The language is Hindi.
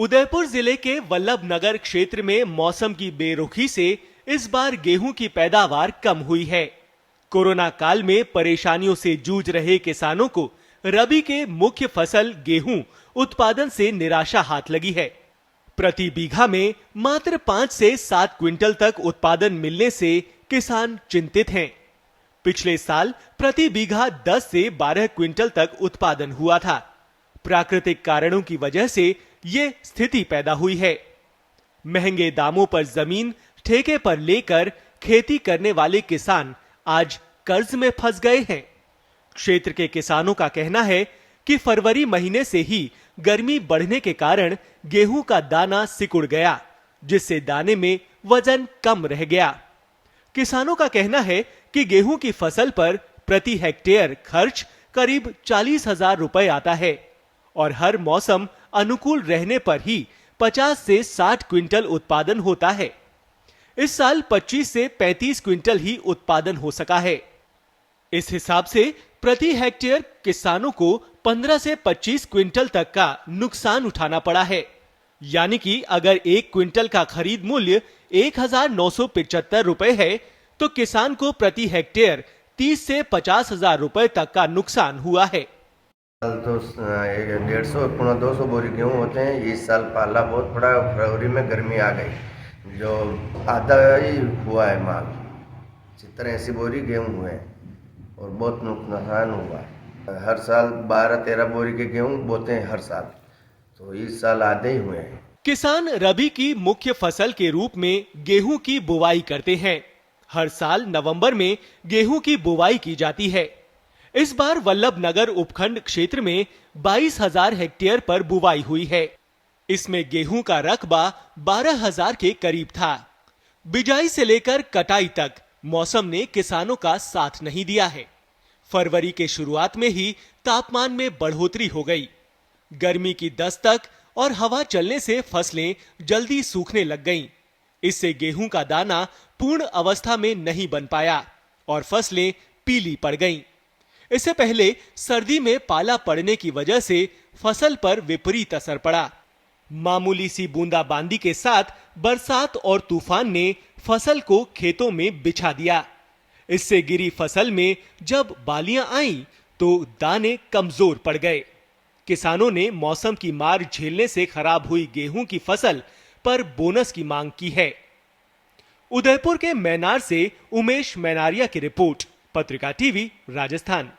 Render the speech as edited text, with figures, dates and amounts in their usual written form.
उदयपुर जिले के वल्लभनगर क्षेत्र में मौसम की बेरुखी से इस बार गेहूं की पैदावार कम हुई है। कोरोना काल में परेशानियों से जूझ रहे किसानों को रबी के मुख्य फसल गेहूं उत्पादन से निराशा हाथ लगी है। प्रति बीघा में मात्र 5 से 7 क्विंटल तक उत्पादन मिलने से किसान चिंतित हैं। पिछले साल प्रति बीघा 10 से 12 क्विंटल तक उत्पादन हुआ था। प्राकृतिक कारणों की वजह से ये स्थिति पैदा हुई है। महंगे दामों पर जमीन ठेके पर लेकर खेती करने वाले किसान आज कर्ज में फंस गए हैं। क्षेत्र के किसानों का कहना है कि फरवरी महीने से ही गर्मी बढ़ने के कारण गेहूं का दाना सिकुड़ गया, जिससे दाने में वजन कम रह गया। किसानों का कहना है कि गेहूं की फसल पर प्रति हेक्टेयर खर्च करीब 40,000 रुपए आता है और हर मौसम अनुकूल रहने पर ही 50 से 60 क्विंटल उत्पादन होता है। इस साल 25 से 35 क्विंटल ही उत्पादन हो सका है। इस हिसाब से प्रति हेक्टेयर किसानों को 15 से 25 क्विंटल तक का नुकसान उठाना पड़ा है। यानी कि अगर 1 क्विंटल का खरीद मूल्य 1,975 रुपए है तो किसान को प्रति हेक्टेयर 30 से 50,000 रुपए तक का नुकसान हुआ है। तो 150-200 बोरी गेहूँ होते हैं। इस साल पाला बहुत पड़ा। फरवरी में गर्मी आ गई, जो आधा ही हुआ है माल। 70-80 बोरी गेहूँ हुए और बहुत नुकसान हुआ। हर साल 12-13 बोरी के गेहूँ बोते हैं हर साल, तो इस साल आधे ही हुए हैं। किसान रबी की मुख्य फसल के रूप में गेहूं की बुवाई करते हैं। हर साल नवंबर में गेहूं की बुवाई की जाती है। इस बार वल्लभनगर उपखंड क्षेत्र में 22,000 हेक्टेयर पर बुवाई हुई है। इसमें गेहूं का रकबा 12,000 के करीब था। बिजाई से लेकर कटाई तक मौसम ने किसानों का साथ नहीं दिया है। फरवरी के शुरुआत में ही तापमान में बढ़ोतरी हो गई। गर्मी की दस्तक और हवा चलने से फसलें जल्दी सूखने लग गईं। इससे गेहूं का दाना पूर्ण अवस्था में नहीं बन पाया और फसलें पीली पड़ गईं। इससे पहले सर्दी में पाला पड़ने की वजह से फसल पर विपरीत असर पड़ा। मामूली सी बूंदाबांदी के साथ बरसात और तूफान ने फसल को खेतों में बिछा दिया। इससे गिरी फसल में जब बालियां आईं तो दाने कमजोर पड़ गए। किसानों ने मौसम की मार झेलने से खराब हुई गेहूं की फसल पर बोनस की मांग की है। उदयपुर के मैनार से उमेश मैनारिया की रिपोर्ट, पत्रिका टीवी, राजस्थान।